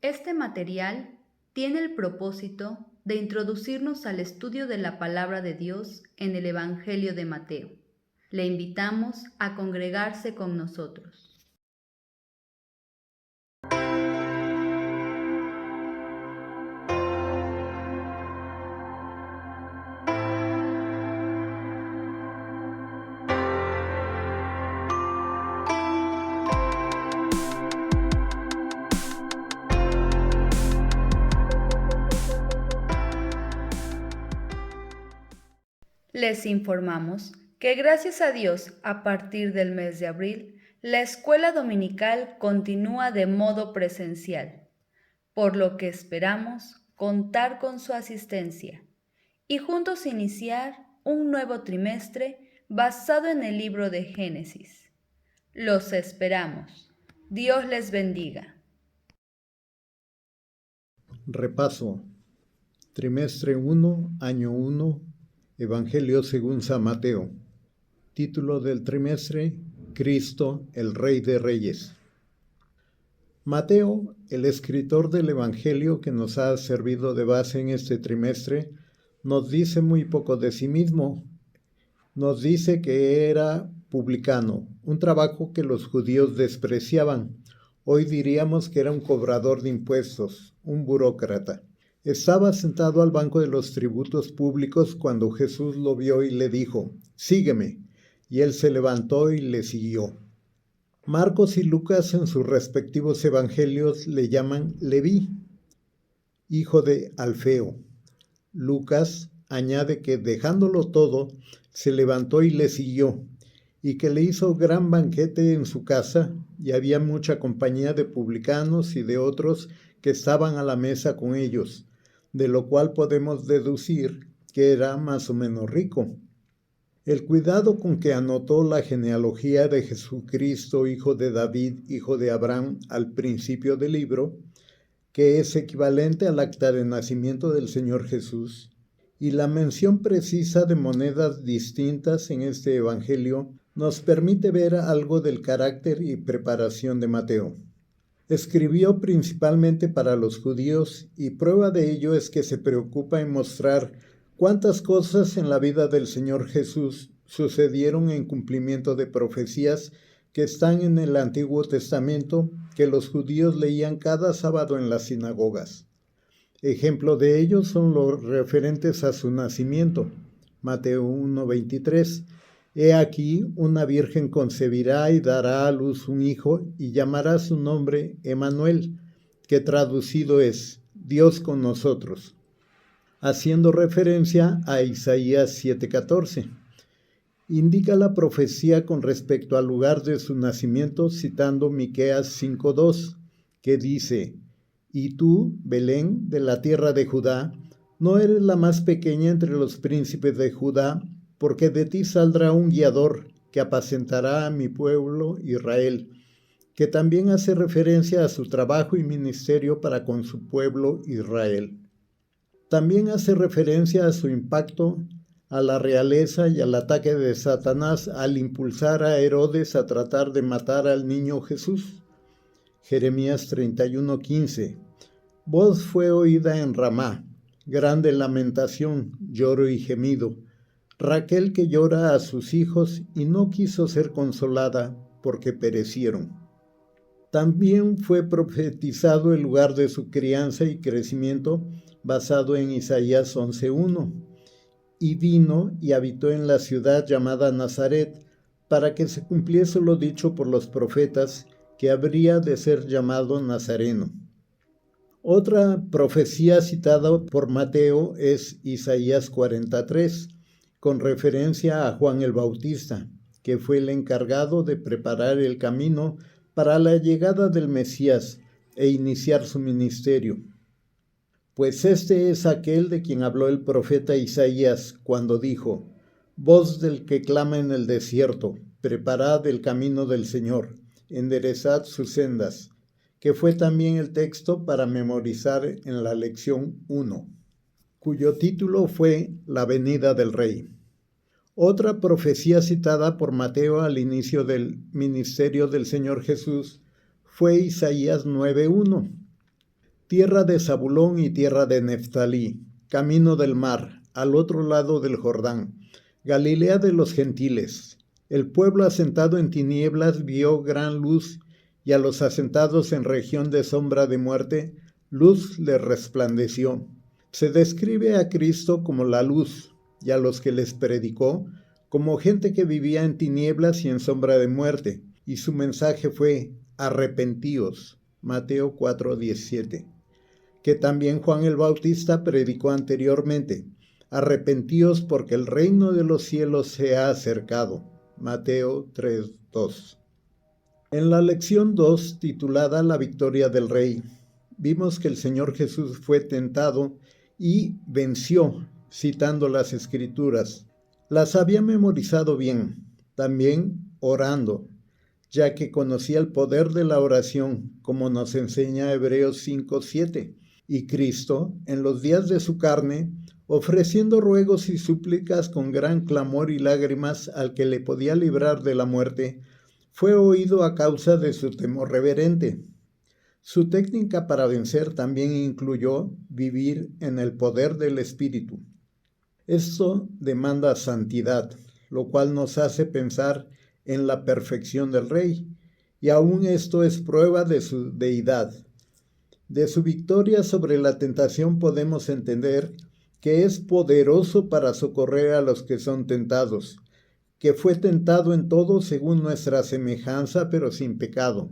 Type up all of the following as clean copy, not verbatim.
Este material tiene el propósito de introducirnos al estudio de la palabra de Dios en el Evangelio de Mateo. Le invitamos a congregarse con nosotros. Les informamos que gracias a Dios, a partir del mes de abril, la escuela dominical continúa de modo presencial, por lo que esperamos contar con su asistencia y juntos iniciar un nuevo trimestre basado en el libro de Génesis. Los esperamos. Dios les bendiga. Repaso. Trimestre 1, año 1, Evangelio según San Mateo. Título del trimestre: Cristo, el Rey de Reyes. Mateo, el escritor del Evangelio que nos ha servido de base en este trimestre, nos dice muy poco de sí mismo. Nos dice que era publicano, un trabajo que los judíos despreciaban. Hoy diríamos que era un cobrador de impuestos, un burócrata. Estaba sentado al banco de los tributos públicos cuando Jesús lo vio y le dijo: «Sígueme». Y él se levantó y le siguió. Marcos y Lucas en sus respectivos evangelios le llaman Leví, hijo de Alfeo. Lucas añade que dejándolo todo, se levantó y le siguió, y que le hizo gran banquete en su casa, y había mucha compañía de publicanos y de otros que estaban a la mesa con ellos, de lo cual podemos deducir que era más o menos rico. El cuidado con que anotó la genealogía de Jesucristo, hijo de David, hijo de Abraham, al principio del libro, que es equivalente al acta de nacimiento del Señor Jesús, y la mención precisa de monedas distintas en este evangelio, nos permite ver algo del carácter y preparación de Mateo. Escribió principalmente para los judíos, y prueba de ello es que se preocupa en mostrar cuántas cosas en la vida del Señor Jesús sucedieron en cumplimiento de profecías que están en el Antiguo Testamento, que los judíos leían cada sábado en las sinagogas. Ejemplo de ello son los referentes a su nacimiento. Mateo 1:23. He aquí, una virgen concebirá y dará a luz un hijo, y llamará su nombre Emmanuel, que traducido es Dios con nosotros, haciendo referencia a Isaías 7:14. Indica la profecía con respecto al lugar de su nacimiento citando Miqueas 5:2, que dice: «Y tú, Belén, de la tierra de Judá, no eres la más pequeña entre los príncipes de Judá, porque de ti saldrá un guiador que apacentará a mi pueblo Israel», que también hace referencia a su trabajo y ministerio para con su pueblo Israel. También hace referencia a su impacto a la realeza y al ataque de Satanás al impulsar a Herodes a tratar de matar al niño Jesús. Jeremías 31:15. Voz fue oída en Ramá, grande lamentación, lloro y gemido. Raquel que llora a sus hijos y no quiso ser consolada porque perecieron. También fue profetizado el lugar de su crianza y crecimiento basado en Isaías 11:1. Y vino y habitó en la ciudad llamada Nazaret, para que se cumpliese lo dicho por los profetas, que habría de ser llamado Nazareno. Otra profecía citada por Mateo es Isaías 43, con referencia a Juan el Bautista, que fue el encargado de preparar el camino para la llegada del Mesías e iniciar su ministerio. Pues este es aquel de quien habló el profeta Isaías cuando dijo: «Voz del que clama en el desierto, preparad el camino del Señor, enderezad sus sendas», que fue también el texto para memorizar en la lección 1, cuyo título fue La venida del Rey. Otra profecía citada por Mateo al inicio del ministerio del Señor Jesús fue Isaías 9:1. tierra de Zabulón y tierra de Neftalí, camino del mar, al otro lado del Jordán, Galilea de los gentiles. El pueblo asentado en tinieblas vio gran luz, y a los asentados en región de sombra de muerte, luz les resplandeció. Se describe a Cristo como la luz, y a los que les predicó como gente que vivía en tinieblas y en sombra de muerte, y su mensaje fue: arrepentíos, Mateo 4:17, que también Juan el Bautista predicó anteriormente: arrepentíos porque el reino de los cielos se ha acercado, Mateo 3:2. En la lección 2, titulada La victoria del Rey, vimos que el Señor Jesús fue tentado y venció, citando las Escrituras. Las había memorizado bien, también orando, ya que conocía el poder de la oración, como nos enseña Hebreos 5:7. Y Cristo, en los días de su carne, ofreciendo ruegos y súplicas con gran clamor y lágrimas al que le podía librar de la muerte, fue oído a causa de su temor reverente. Su técnica para vencer también incluyó vivir en el poder del Espíritu. Esto demanda santidad, lo cual nos hace pensar en la perfección del Rey, y aún esto es prueba de su deidad. De su victoria sobre la tentación podemos entender que es poderoso para socorrer a los que son tentados, que fue tentado en todo según nuestra semejanza, pero sin pecado.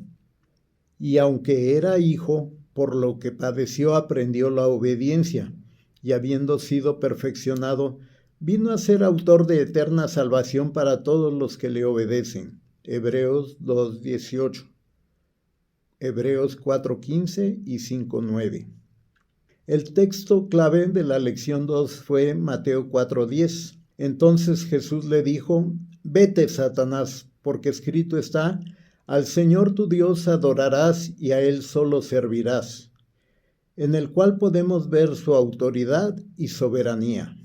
Y aunque era hijo, por lo que padeció aprendió la obediencia, y habiendo sido perfeccionado, vino a ser autor de eterna salvación para todos los que le obedecen. Hebreos 2:18, Hebreos 4:15 y 5:9. El texto clave de la lección 2 fue Mateo 4:10. Entonces Jesús le dijo: vete, Satanás, porque escrito está: al Señor tu Dios adorarás y a Él solo servirás, en el cual podemos ver su autoridad y soberanía.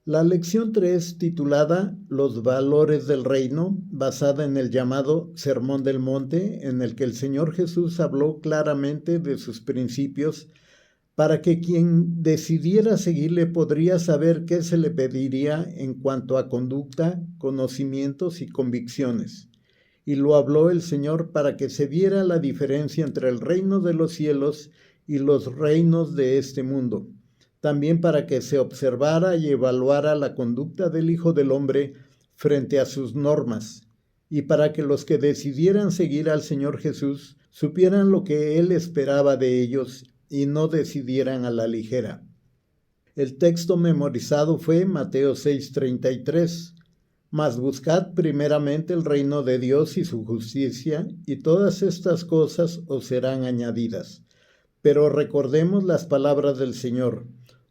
La lección 3, titulada Los valores del reino, basada en el llamado Sermón del Monte, en el que el Señor Jesús habló claramente de sus principios, para que quien decidiera seguirle podría saber qué se le pediría en cuanto a conducta, conocimientos y convicciones. Y lo habló el Señor para que se viera la diferencia entre el reino de los cielos y los reinos de este mundo. También para que se observara y evaluara la conducta del Hijo del Hombre frente a sus normas, y para que los que decidieran seguir al Señor Jesús supieran lo que Él esperaba de ellos y no decidieran a la ligera. El texto memorizado fue Mateo 6:33. Mas buscad primeramente el reino de Dios y su justicia, y todas estas cosas os serán añadidas. Pero recordemos las palabras del Señor: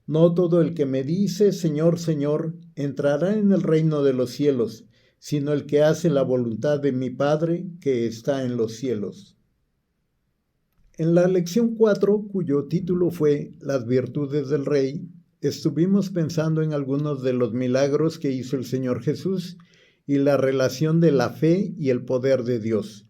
no todo el que me dice Señor, Señor, entrará en el reino de los cielos, sino el que hace la voluntad de mi Padre que está en los cielos. En la lección 4, cuyo título fue Las virtudes del Rey, estuvimos pensando en algunos de los milagros que hizo el Señor Jesús y la relación de la fe y el poder de Dios.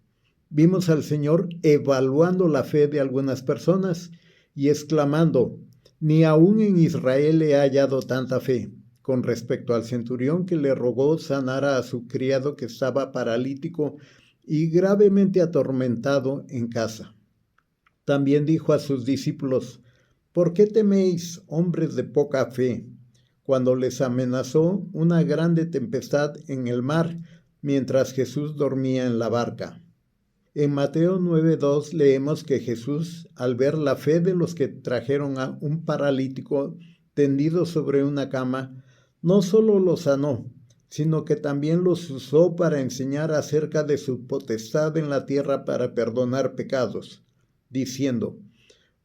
Vimos al Señor evaluando la fe de algunas personas y exclamando: ni aún en Israel he hallado tanta fe, con respecto al centurión que le rogó sanara a su criado que estaba paralítico y gravemente atormentado en casa. También dijo a sus discípulos: ¿por qué teméis, hombres de poca fe?, cuando les amenazó una grande tempestad en el mar mientras Jesús dormía en la barca. En Mateo 9:2 leemos que Jesús, al ver la fe de los que trajeron a un paralítico tendido sobre una cama, no solo lo sanó, sino que también los usó para enseñar acerca de su potestad en la tierra para perdonar pecados, diciendo: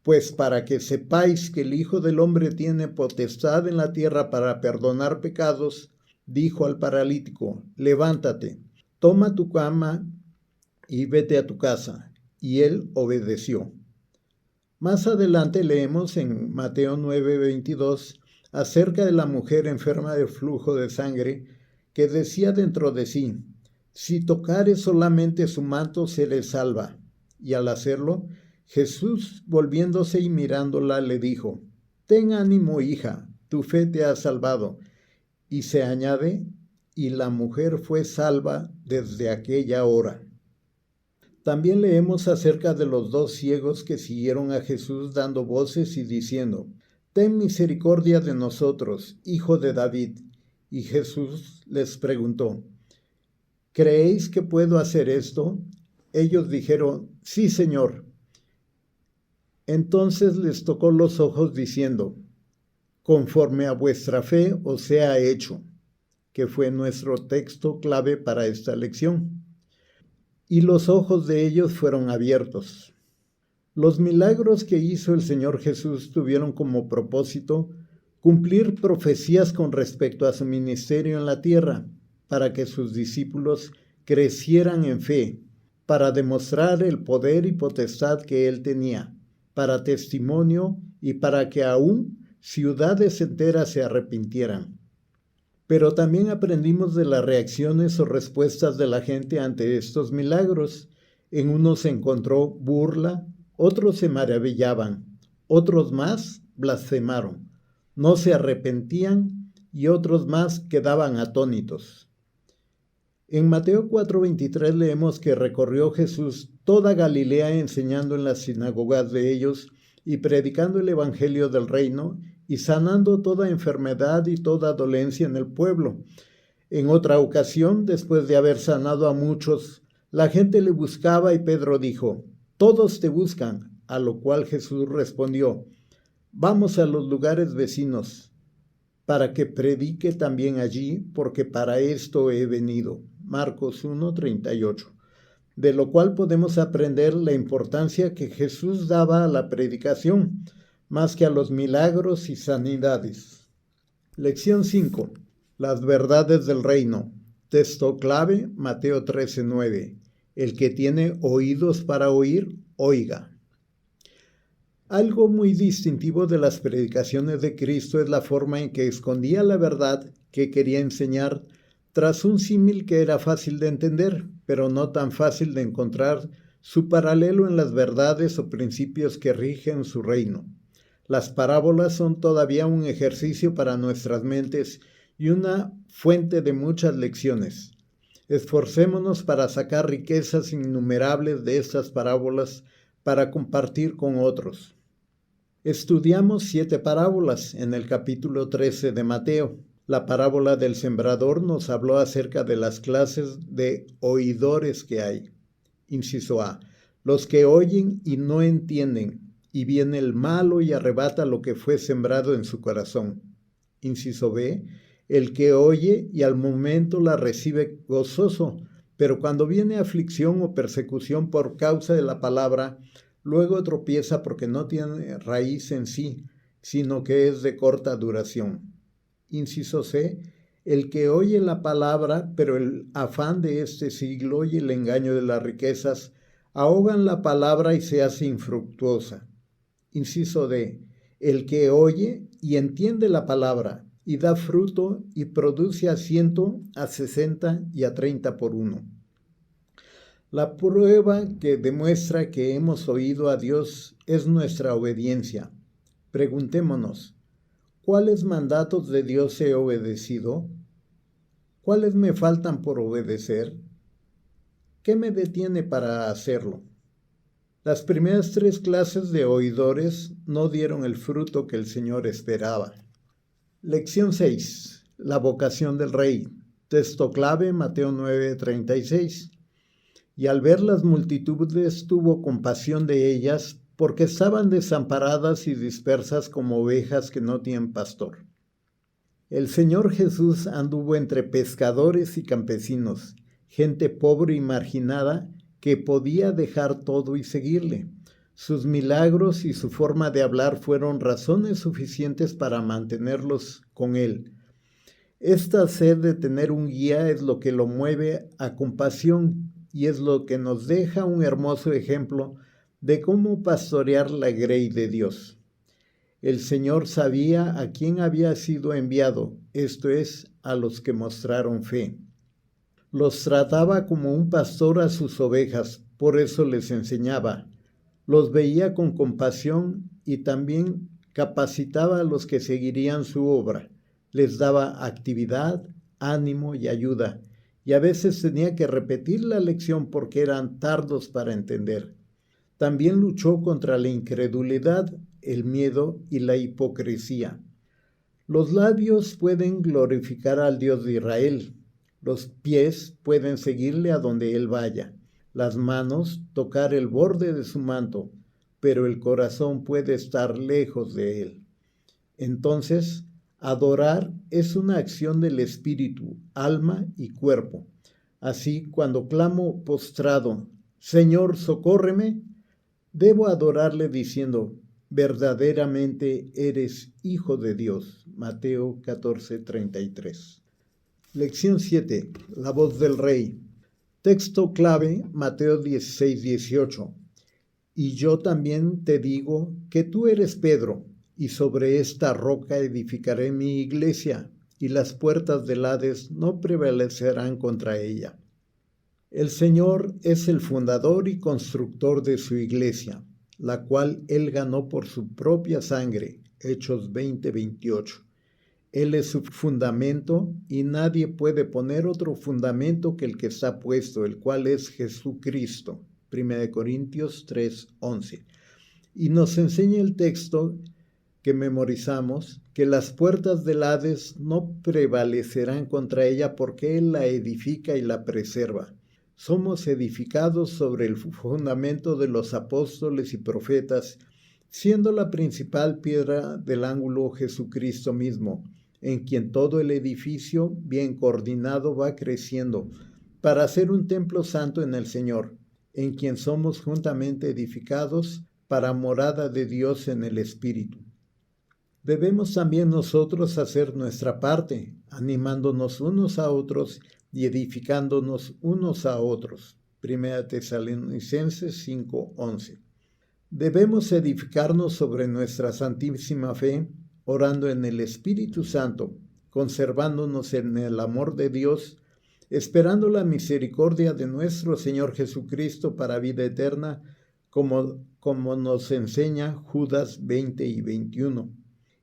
pues para que sepáis que el Hijo del Hombre tiene potestad en la tierra para perdonar pecados, dijo al paralítico: levántate, toma tu cama y vete a tu casa. Y él obedeció. Más adelante leemos en Mateo 9:22 acerca de la mujer enferma de flujo de sangre, que decía dentro de sí: si tocare solamente su manto seré salva. Y al hacerlo, Jesús, volviéndose y mirándola, le dijo: «Ten ánimo, hija, tu fe te ha salvado». Y se añade: «Y la mujer fue salva desde aquella hora». También leemos acerca de los 2 ciegos que siguieron a Jesús dando voces y diciendo: «Ten misericordia de nosotros, hijo de David». Y Jesús les preguntó: «¿Creéis que puedo hacer esto?». Ellos dijeron: «Sí, Señor». Entonces les tocó los ojos diciendo: «Conforme a vuestra fe os sea hecho», que fue nuestro texto clave para esta lección. Y los ojos de ellos fueron abiertos. Los milagros que hizo el Señor Jesús tuvieron como propósito cumplir profecías con respecto a su ministerio en la tierra, para que sus discípulos crecieran en fe, para demostrar el poder y potestad que él tenía, para testimonio y para que aún ciudades enteras se arrepintieran. Pero también aprendimos de las reacciones o respuestas de la gente ante estos milagros. En unos se encontró burla, otros se maravillaban, otros más blasfemaron, no se arrepentían y otros más quedaban atónitos. En Mateo 4:23 leemos que recorrió Jesús toda Galilea enseñando en las sinagogas de ellos y predicando el evangelio del reino y sanando toda enfermedad y toda dolencia en el pueblo. En otra ocasión, después de haber sanado a muchos, la gente le buscaba y Pedro dijo: «Todos te buscan», a lo cual Jesús respondió: «Vamos a los lugares vecinos, para que predique también allí, porque para esto he venido». Marcos 1:38. De lo cual podemos aprender la importancia que Jesús daba a la predicación, más que a los milagros y sanidades. Lección 5. Las verdades del reino. Texto clave, Mateo 13:9. El que tiene oídos para oír, oiga. Algo muy distintivo de las predicaciones de Cristo es la forma en que escondía la verdad que quería enseñar tras un símil que era fácil de entender, pero no tan fácil de encontrar su paralelo en las verdades o principios que rigen su reino. Las parábolas son todavía un ejercicio para nuestras mentes y una fuente de muchas lecciones. Esforcémonos para sacar riquezas innumerables de estas parábolas para compartir con otros. Estudiamos 7 parábolas en el capítulo 13 de Mateo. La parábola del sembrador nos habló acerca de las clases de oidores que hay. Inciso A: los que oyen y no entienden, y viene el malo y arrebata lo que fue sembrado en su corazón. Inciso B: el que oye y al momento la recibe gozoso, pero cuando viene aflicción o persecución por causa de la palabra, luego tropieza porque no tiene raíz en sí, sino que es de corta duración. Inciso C: el que oye la palabra, pero el afán de este siglo y el engaño de las riquezas ahogan la palabra y se hace infructuosa. Inciso D: el que oye y entiende la palabra y da fruto y produce a 100, a 60 y a 30 por uno. La prueba que demuestra que hemos oído a Dios es nuestra obediencia. Preguntémonos: ¿cuáles mandatos de Dios he obedecido? ¿Cuáles me faltan por obedecer? ¿Qué me detiene para hacerlo? Las primeras 3 clases de oidores no dieron el fruto que el Señor esperaba. Lección 6. La vocación del rey. Texto clave, Mateo 9:36. Y al ver las multitudes tuvo compasión de ellas, porque estaban desamparadas y dispersas como ovejas que no tienen pastor. El Señor Jesús anduvo entre pescadores y campesinos, gente pobre y marginada que podía dejar todo y seguirle. Sus milagros y su forma de hablar fueron razones suficientes para mantenerlos con él. Esta sed de tener un guía es lo que lo mueve a compasión y es lo que nos deja un hermoso ejemplo de cómo pastorear la grey de Dios. El Señor sabía a quién había sido enviado, esto es, a los que mostraron fe. Los trataba como un pastor a sus ovejas, por eso les enseñaba: Los veía con compasión y también capacitaba a los que seguirían su obra. Les daba actividad, ánimo y ayuda, y a veces tenía que repetir la lección porque eran tardos para entender. También luchó contra la incredulidad, el miedo y la hipocresía. Los labios pueden glorificar al Dios de Israel, los pies pueden seguirle a donde él vaya, las manos tocar el borde de su manto, pero el corazón puede estar lejos de él. Entonces, adorar es una acción del espíritu, alma y cuerpo. Así, cuando clamo postrado, Señor, socórreme, debo adorarle diciendo, verdaderamente eres Hijo de Dios. Mateo 14:33. Lección 7. La voz del Rey. Texto clave, Mateo 16:18. Y yo también te digo que tú eres Pedro, y sobre esta roca edificaré mi iglesia, y las puertas del Hades no prevalecerán contra ella. El Señor es el fundador y constructor de su iglesia, la cual Él ganó por su propia sangre. Hechos 20:28. Él es su fundamento y nadie puede poner otro fundamento que el que está puesto, el cual es Jesucristo. 1 Corintios 3:11. Y nos enseña el texto que memorizamos que las puertas del Hades no prevalecerán contra ella porque Él la edifica y la preserva. Somos edificados sobre el fundamento de los apóstoles y profetas, siendo la principal piedra del ángulo Jesucristo mismo, en quien todo el edificio, bien coordinado, va creciendo, para ser un templo santo en el Señor, en quien somos juntamente edificados para morada de Dios en el Espíritu. Debemos también nosotros hacer nuestra parte, animándonos unos a otros y edificándonos unos a otros. 1 Tesalonicenses 5:11. Debemos edificarnos sobre nuestra santísima fe, orando en el Espíritu Santo, conservándonos en el amor de Dios, esperando la misericordia de nuestro Señor Jesucristo para vida eterna, como nos enseña Judas 20 y 21.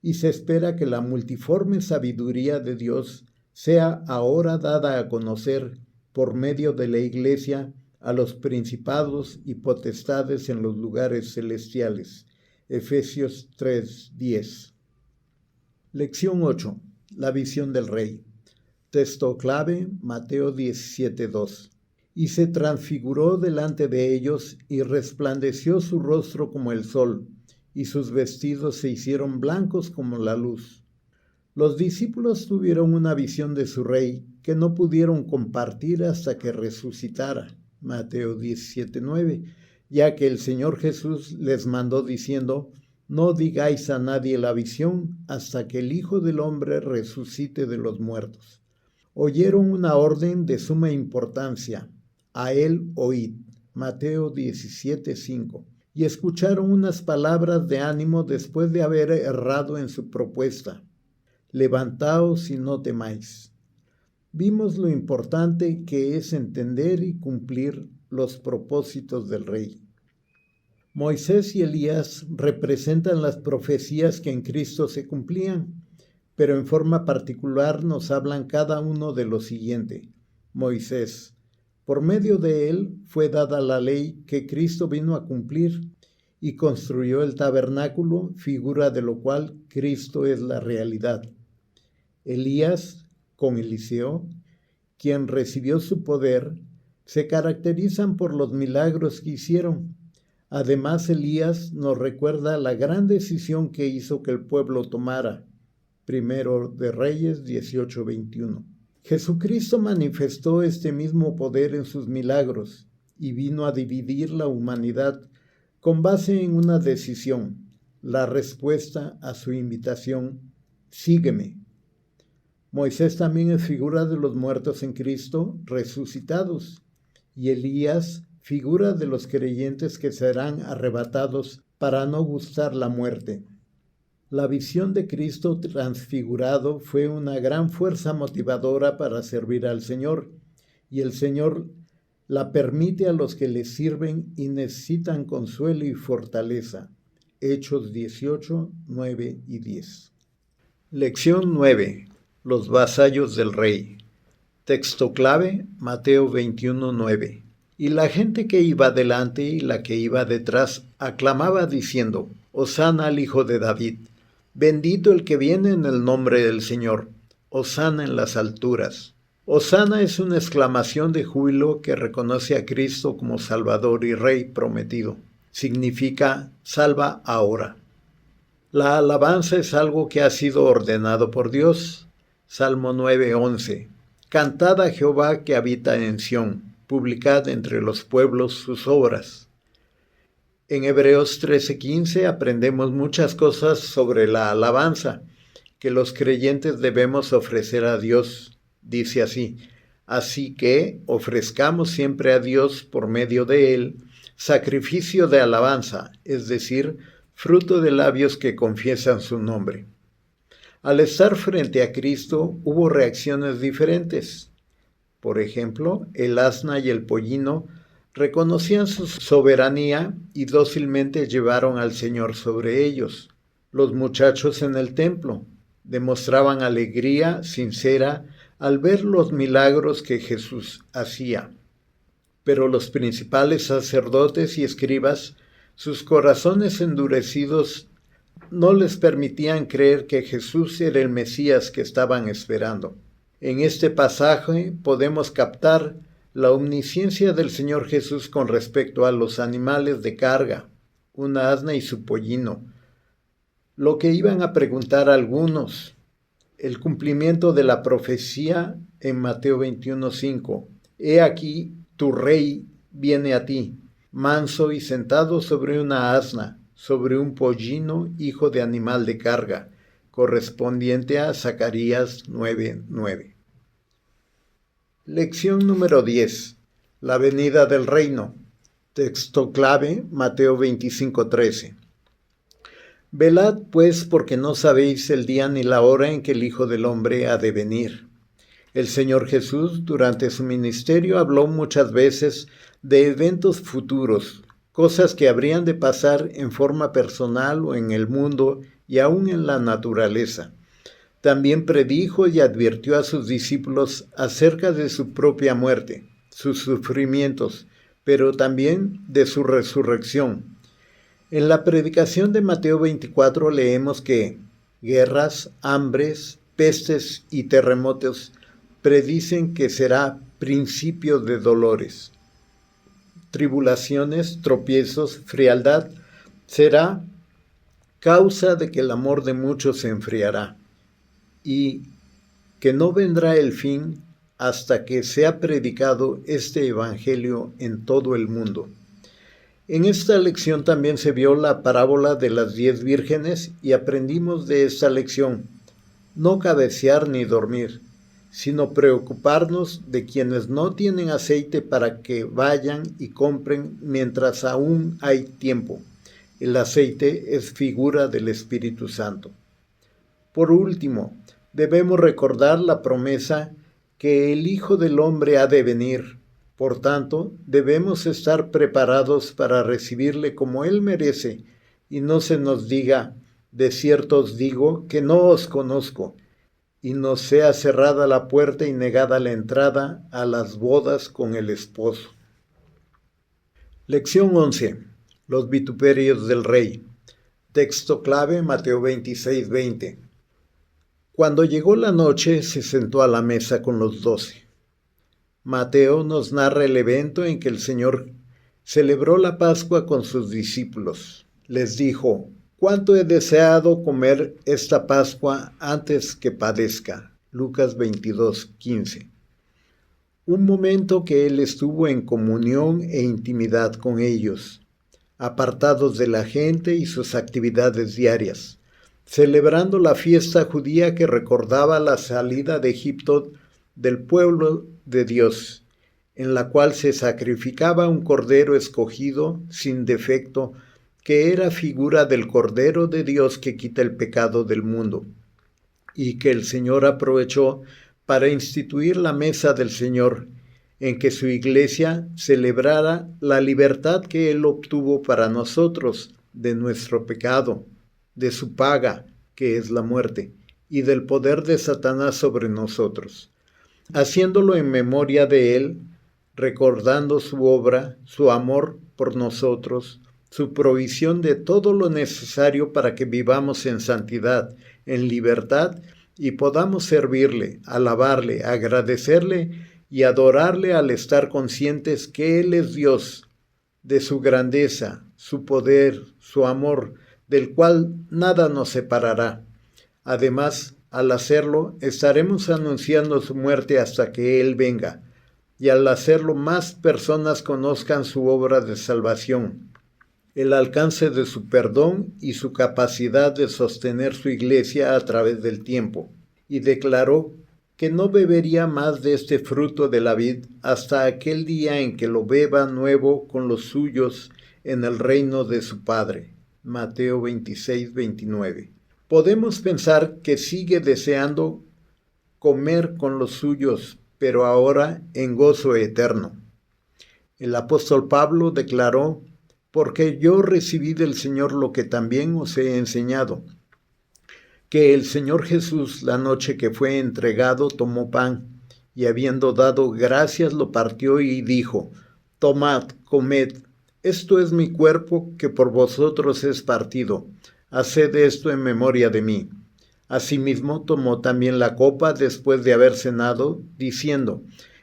Y se espera que la multiforme sabiduría de Dios sea ahora dada a conocer por medio de la Iglesia a los principados y potestades en los lugares celestiales. Efesios 3:10. Lección 8. La visión del Rey. Texto clave, Mateo 17:2. Y se transfiguró delante de ellos y resplandeció su rostro como el sol, y sus vestidos se hicieron blancos como la luz. Los discípulos tuvieron una visión de su Rey que no pudieron compartir hasta que resucitara. Mateo 17:9, ya que el Señor Jesús les mandó diciendo, no digáis a nadie la visión hasta que el Hijo del Hombre resucite de los muertos. Oyeron una orden de suma importancia, a él oíd. Mateo 17:5. Y escucharon unas palabras de ánimo después de haber errado en su propuesta. Levantaos y no temáis. Vimos lo importante que es entender y cumplir los propósitos del Rey. Moisés y Elías representan las profecías que en Cristo se cumplían, pero en forma particular nos hablan cada uno de lo siguiente. Moisés, por medio de él fue dada la ley que Cristo vino a cumplir y construyó el tabernáculo, figura de lo cual Cristo es la realidad. Elías, con Eliseo, quien recibió su poder, se caracterizan por los milagros que hicieron. Además, Elías nos recuerda la gran decisión que hizo que el pueblo tomara. Primero de Reyes 18:21. Jesucristo manifestó este mismo poder en sus milagros y vino a dividir la humanidad con base en una decisión, la respuesta a su invitación, sígueme. Moisés también es figura de los muertos en Cristo resucitados, y Elías figura de los creyentes que serán arrebatados para no gustar la muerte. La visión de Cristo transfigurado fue una gran fuerza motivadora para servir al Señor, y el Señor La permite a los que le sirven y necesitan consuelo y fortaleza. Hechos 18, 9 y 10. Lección 9. Los vasallos del rey. Texto clave, Mateo 21, 9. Y la gente que iba delante y la que iba detrás aclamaba diciendo: Hosana al Hijo de David. Bendito el que viene en el nombre del Señor. Hosana en las alturas. Hosana es una exclamación de júbilo que reconoce a Cristo como Salvador y Rey prometido. Significa salva ahora. La alabanza es algo que ha sido ordenado por Dios. Salmo 9:11. Cantad a Jehová que habita en Sión, publicad entre los pueblos sus obras. En Hebreos 13:15 aprendemos muchas cosas sobre la alabanza que los creyentes debemos ofrecer a Dios. Dice así: así que ofrezcamos siempre a Dios por medio de él sacrificio de alabanza, es decir, fruto de labios que confiesan su nombre. Al estar frente a Cristo hubo reacciones diferentes. Por ejemplo, el asna y el pollino reconocían su soberanía y dócilmente llevaron al Señor sobre ellos. Los muchachos en el templo demostraban alegría sincera al ver los milagros que Jesús hacía. Pero los principales sacerdotes y escribas, sus corazones endurecidos, no les permitían creer que Jesús era el Mesías que estaban esperando. En este pasaje podemos captar la omnisciencia del Señor Jesús con respecto a los animales de carga, una asna y su pollino. Lo que iban a preguntar algunos, el cumplimiento de la profecía en Mateo 21:5. He aquí, tu rey viene a ti, manso y sentado sobre una asna, sobre un pollino, hijo de animal de carga, correspondiente a Zacarías 9:9. Lección número 10. La venida del reino. Texto clave, Mateo 25:13. Velad pues, porque no sabéis el día ni la hora en que el Hijo del Hombre ha de venir. El Señor Jesús, durante su ministerio, habló muchas veces de eventos futuros, cosas que habrían de pasar en forma personal o en el mundo y aún en la naturaleza. También predijo y advirtió a sus discípulos acerca de su propia muerte, sus sufrimientos, pero también de su resurrección. En la predicación de Mateo 24 leemos que guerras, hambres, pestes y terremotos predicen que será principio de dolores. Tribulaciones, tropiezos, frialdad será causa de que el amor de muchos se enfriará y que no vendrá el fin hasta que sea predicado este evangelio en todo el mundo. En esta lección también se vio la parábola de las 10 vírgenes y aprendimos de esta lección no cabecear ni dormir, sino preocuparnos de quienes no tienen aceite para que vayan y compren mientras aún hay tiempo. El aceite es figura del Espíritu Santo. Por último, debemos recordar la promesa que el Hijo del Hombre ha de venir. Por tanto, debemos estar preparados para recibirle como Él merece, y no se nos diga: de cierto os digo que no os conozco, y nos sea cerrada la puerta y negada la entrada a las bodas con el esposo. Lección 11. Los vituperios del rey. Texto clave, Mateo 26:20. Cuando llegó la noche, se sentó a la mesa con los 12. Mateo nos narra el evento en que el Señor celebró la Pascua con sus discípulos. Les dijo: «¿Cuánto he deseado comer esta Pascua antes que padezca?» Lucas 22:15. Un momento que él estuvo en comunión e intimidad con ellos, apartados de la gente y sus actividades diarias, celebrando la fiesta judía que recordaba la salida de Egipto del pueblo de Dios, en la cual se sacrificaba un cordero escogido sin defecto, que era figura del Cordero de Dios que quita el pecado del mundo, y que el Señor aprovechó para instituir la mesa del Señor, en que su iglesia celebrara la libertad que Él obtuvo para nosotros de nuestro pecado, de su paga, que es la muerte, y del poder de Satanás sobre nosotros, haciéndolo en memoria de Él, recordando su obra, su amor por nosotros, su provisión de todo lo necesario para que vivamos en santidad, en libertad, y podamos servirle, alabarle, agradecerle y adorarle al estar conscientes que Él es Dios, de su grandeza, su poder, su amor, del cual nada nos separará. Además, al hacerlo, estaremos anunciando su muerte hasta que Él venga, y al hacerlo más personas conozcan su obra de salvación, el alcance de su perdón y su capacidad de sostener su iglesia a través del tiempo, y declaró que no bebería más de este fruto de la vid hasta aquel día en que lo beba nuevo con los suyos en el reino de su Padre. Mateo 26-29. Podemos pensar que sigue deseando comer con los suyos, pero ahora en gozo eterno. El apóstol Pablo declaró: porque yo recibí del Señor lo que también os he enseñado, que el Señor Jesús, la noche que fue entregado, tomó pan, y habiendo dado gracias lo partió y dijo: tomad, comed, esto es mi cuerpo que por vosotros es partido, haced esto en memoria de mí. Asimismo tomó también la copa después de haber cenado, diciendo: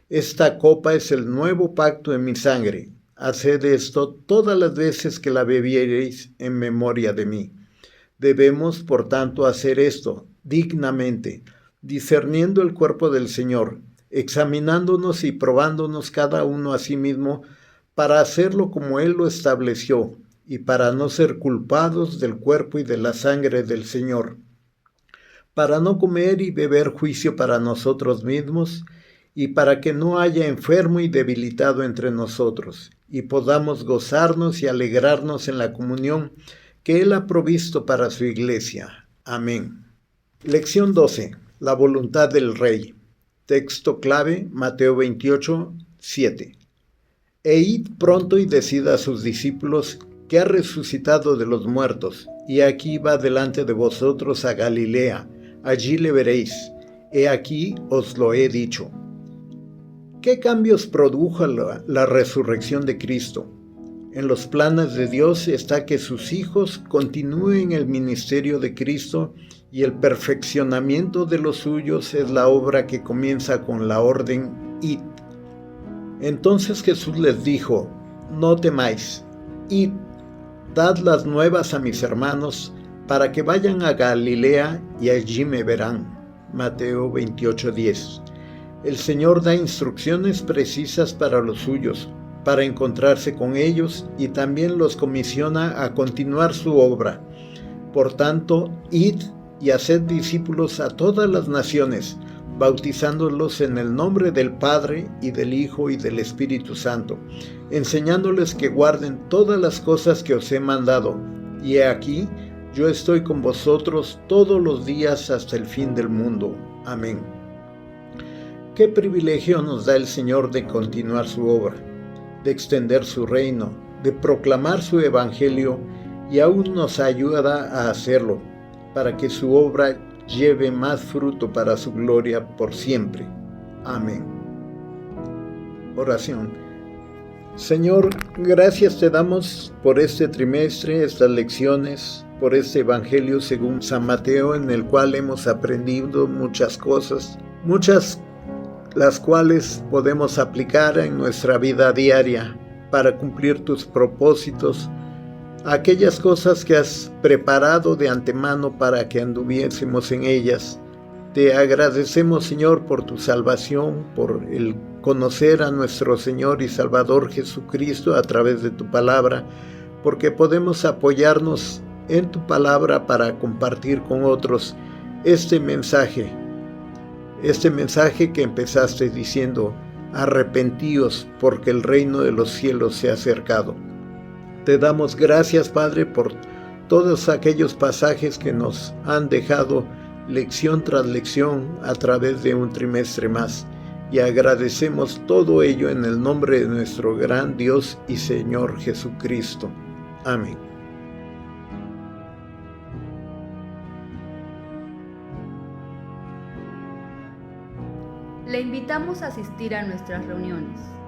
esta copa es el nuevo pacto en mi sangre. Haced esto todas las veces que la bebiereis en memoria de mí. Debemos, por tanto, hacer esto dignamente, discerniendo el cuerpo del Señor, examinándonos y probándonos cada uno a sí mismo para hacerlo como Él lo estableció y para no ser culpados del cuerpo y de la sangre del Señor, para no comer y beber juicio para nosotros mismos y para que no haya enfermo y debilitado entre nosotros, y podamos gozarnos y alegrarnos en la comunión que Él ha provisto para su iglesia. Amén. Lección 12. La voluntad del Rey. Texto clave, Mateo 28, 7. E id pronto y decid a sus discípulos que ha resucitado de los muertos, y aquí va delante de vosotros a Galilea, allí le veréis. He aquí os lo he dicho. ¿Qué cambios produjo la resurrección de Cristo? En los planes de Dios está que sus hijos continúen el ministerio de Cristo, y el perfeccionamiento de los suyos es la obra que comienza con la orden id. Entonces Jesús les dijo: no temáis, id, dad las nuevas a mis hermanos, para que vayan a Galilea y allí me verán. Mateo 28:10. El Señor da instrucciones precisas para los suyos, para encontrarse con ellos, y también los comisiona a continuar su obra. Por tanto, id y haced discípulos a todas las naciones, bautizándolos en el nombre del Padre y del Hijo y del Espíritu Santo, enseñándoles que guarden todas las cosas que os he mandado. Y he aquí, yo estoy con vosotros todos los días hasta el fin del mundo. Amén. Qué privilegio nos da el Señor de continuar su obra, de extender su reino, de proclamar su evangelio, y aún nos ayuda a hacerlo, para que su obra lleve más fruto para su gloria por siempre. Amén. Oración. Señor, gracias te damos por este trimestre, estas lecciones, por este evangelio según San Mateo, en el cual hemos aprendido muchas cosas, muchas las cuales podemos aplicar en nuestra vida diaria para cumplir tus propósitos, aquellas cosas que has preparado de antemano para que anduviésemos en ellas. Te agradecemos, Señor, por tu salvación, por el conocer a nuestro Señor y Salvador Jesucristo a través de tu palabra, porque podemos apoyarnos en tu palabra para compartir con otros este mensaje que empezaste diciendo: arrepentíos, porque el reino de los cielos se ha acercado. Te damos gracias, Padre, por todos aquellos pasajes que nos han dejado lección tras lección a través de un trimestre más. y agradecemos todo ello en el nombre de nuestro gran Dios y Señor Jesucristo. Amén. Le invitamos a asistir a nuestras reuniones.